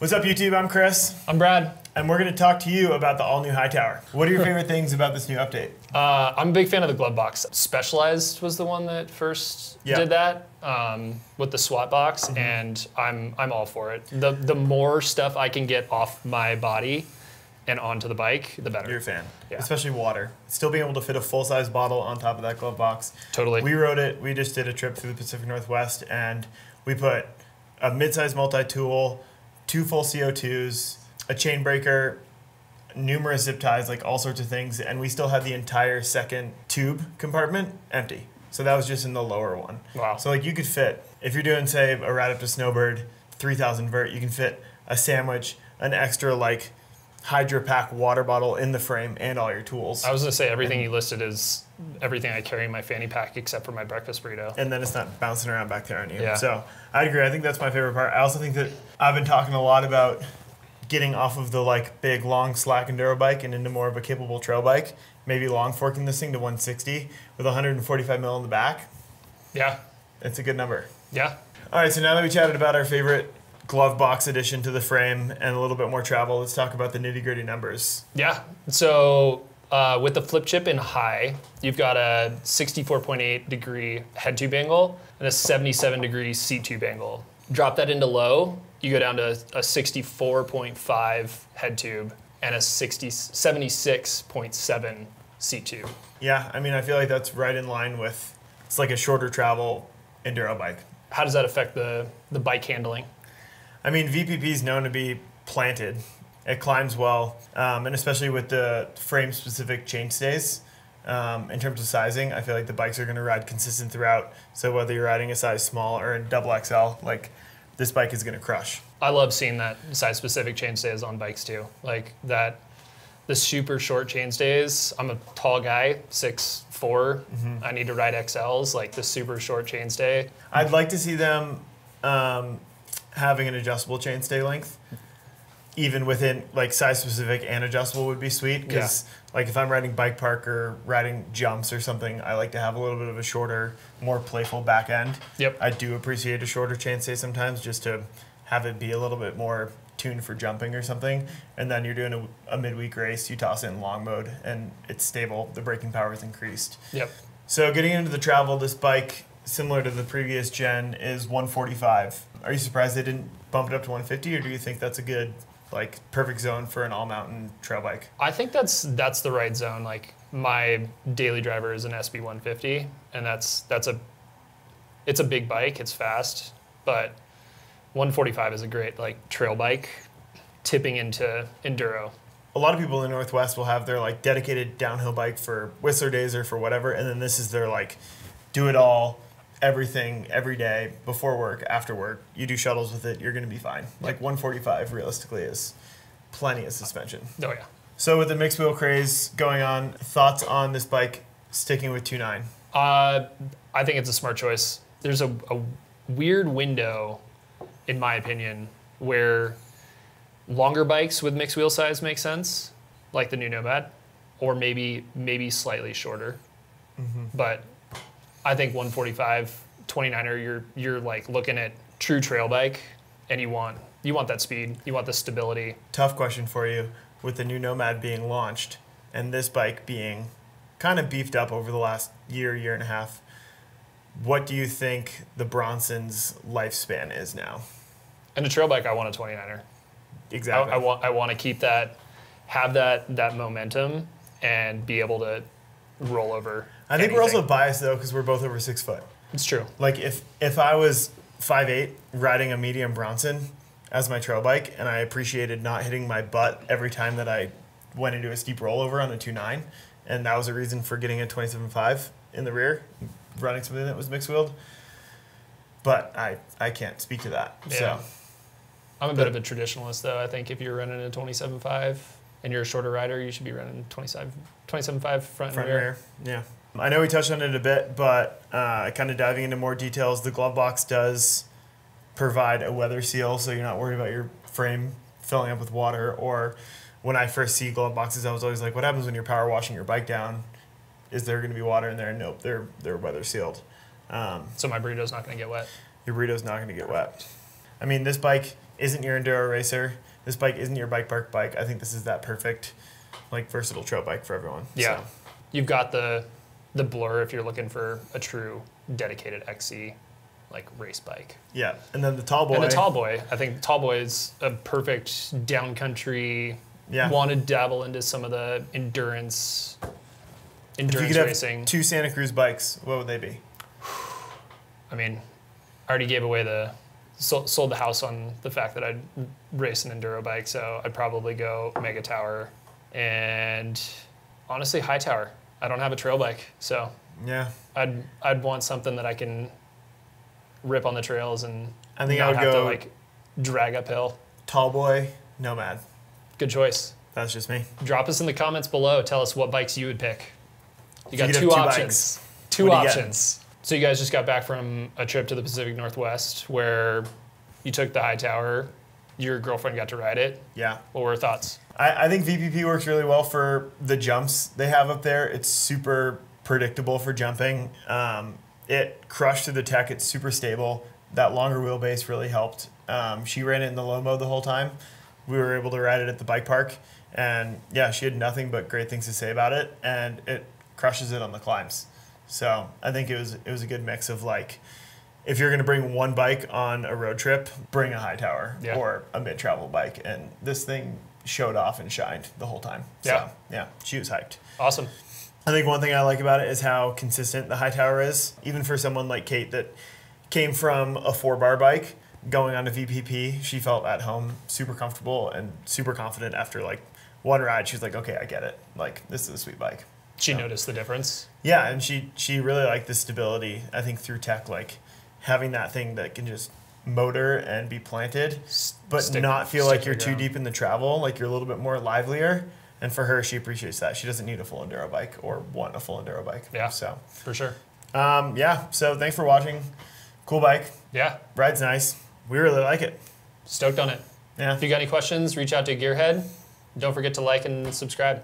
What's up, YouTube? I'm Chris. I'm Brad. And we're going to talk to you about the all-new Hightower. What are your favorite things about this new update? I'm a big fan of the Glovebox. Specialized was the one that first did that with the SWAT box, and I'm all for it. The more stuff I can get off my body and onto the bike, the better. You're a fan. Yeah. Especially water. Still being able to fit a full-size bottle on top of that glove box. Totally. We rode it. We just did a trip through the Pacific Northwest, and we put a mid-size multi-tool, 2 full CO2s, a chain breaker, numerous zip ties, like all sorts of things, and we still had the entire second tube compartment empty. So that was just in the lower one. Wow. So like you could fit, if you're doing, say, a ride up to Snowbird, 3,000 vert, you can fit a sandwich, an extra like Hydro Pack water bottle in the frame, and all your tools. I was gonna say everything you listed is everything I carry in my fanny pack except for my breakfast burrito. And then it's not bouncing around back there on you. Yeah. So I'd agree. I think that's my favorite part. I also think that I've been talking a lot about getting off of the like big long slack enduro bike and into more of a capable trail bike. Maybe long forking this thing to 160 with 145 mil in the back. Yeah. It's a good number. Yeah. All right, so now that we chatted about our favorite glove box addition to the frame and a little bit more travel, let's talk about the nitty-gritty numbers. Yeah. So with the flip chip in high, you've got a 64.8 degree head tube angle and a 77 degree seat tube angle. Drop that into low, you go down to a 64.5 head tube and a 76.7 seat tube. Yeah, I mean, I feel like that's right in line with, it's like a shorter travel enduro bike. How does that affect the bike handling? I mean, VPP is known to be planted. It climbs well, and especially with the frame-specific chainstays, in terms of sizing, I feel like the bikes are going to ride consistent throughout. So whether you're riding a size small or a double XL, like this bike is going to crush. I love seeing that size-specific chainstays on bikes too. Like that, the super short chainstays. I'm a tall guy, 6'4". I need to ride XLs. Like the super short chainstay. I'd like to see them having an adjustable chainstay length. Even within, like, size-specific and adjustable would be sweet, because, like, if I'm riding bike park or riding jumps or something, I like to have a little bit of a shorter, more playful back end. Yep. I do appreciate a shorter chainstay sometimes, just to have it be a little bit more tuned for jumping or something. And then you're doing a midweek race, you toss it in long mode, and it's stable. The braking power is increased. Yep. So getting into the travel, this bike, similar to the previous gen, is 145. Are you surprised they didn't bump it up to 150, or do you think that's a good, like, perfect zone for an all-mountain trail bike? I think that's the right zone. Like my daily driver is an SB 150, and it's a big bike. It's fast, but 145 is a great like trail bike, tipping into enduro. A lot of people in the Northwest will have their like dedicated downhill bike for Whistler days or for whatever, and then this is their like do it all, everything, every day, before work, after work. You do shuttles with it, you're going to be fine. Like 145 realistically is plenty of suspension. Oh yeah. So with the mixed wheel craze going on, thoughts on this bike sticking with 2.9? I think it's a smart choice. There's a weird window, in my opinion, where longer bikes with mixed wheel size make sense, like the new Nomad, or maybe slightly shorter. But I think 145, 29er, you're like looking at true trail bike, and you want that speed, you want the stability. Tough question for you. With the new Nomad being launched and this bike being kind of beefed up over the last year and a half, what do you think the Bronson's lifespan is now? And a trail bike, I want a 29er. Exactly. I want to keep that, have that momentum, and be able to roll over. I think we're also biased though because we're both over 6 foot. It's true. Like if I was 5'8", riding a medium Bronson as my trail bike, and I appreciated not hitting my butt every time that I went into a steep rollover on a 2.9, and that was a reason for getting a 27.5 in the rear, running something that was mixed wheeled. But I can't speak to that. Yeah. So I'm a bit of a traditionalist though. I think if you're running a 27.5 and you're a shorter rider, you should be running 27.5 front and rear. Yeah. I know we touched on it a bit, but kind of diving into more details, the Glovebox does provide a weather seal, so you're not worried about your frame filling up with water. Or when I first see Gloveboxes, I was always like, what happens when you're power washing your bike down? Is there going to be water in there? Nope, they're weather sealed. So my burrito's not going to get wet. Your burrito's not going to get wet. I mean, this bike isn't your enduro racer. This bike isn't your bike park bike. I think this is that perfect, like, versatile trail bike for everyone. Yeah. So. You've got the Blur if you're looking for a true dedicated XC, like, race bike. Yeah. And then the Tall Boy. And the Tall Boy. I think Tall Boy is a perfect downcountry. Yeah. Want to dabble into some of the endurance If you could have racing. 2 Santa Cruz bikes, what would they be? I mean, I already gave away sold the house on the fact that I'd race an enduro bike, so I'd probably go Mega Tower and honestly Hightower. I don't have a trail bike, so Yeah. I'd want something that I can rip on the trails and I think not I would have go to like drag uphill. Tall Boy, Nomad. Good choice. That's just me. Drop us in the comments below. Tell us what bikes you would pick. You got could have 2 2 options. bikes, 2 what do you get? options. So you guys just got back from a trip to the Pacific Northwest where you took the Hightower. Your girlfriend got to ride it. Yeah. What were her thoughts? I think VPP works really well for the jumps they have up there. It's super predictable for jumping. It crushed through the tech. It's super stable. That longer wheelbase really helped. She ran it in the low mode the whole time. We were able to ride it at the bike park. And yeah, she had nothing but great things to say about it. And it crushes it on the climbs. So I think it was a good mix of, like, if you're going to bring one bike on a road trip, bring a Hightower or a mid-travel bike. And this thing showed off and shined the whole time. Yeah. So, yeah, she was hyped. Awesome. I think one thing I like about it is how consistent the Hightower is. Even for someone like Kate that came from a 4-bar bike, going on to VPP, she felt at home, super comfortable and super confident after, like, one ride. She was like, okay, I get it. Like, this is a sweet bike. She noticed the difference. Yeah, and she really liked the stability, I think, through tech, like having that thing that can just motor and be planted, but not feel like you're too deep in the travel, like you're a little bit more livelier. And for her, she appreciates that. She doesn't need a full enduro bike or want a full enduro bike. Yeah, so for sure. Yeah, so thanks for watching. Cool bike. Yeah. Ride's nice. We really like it. Stoked on it. Yeah. If you got any questions, reach out to Gearhead. Don't forget to like and subscribe.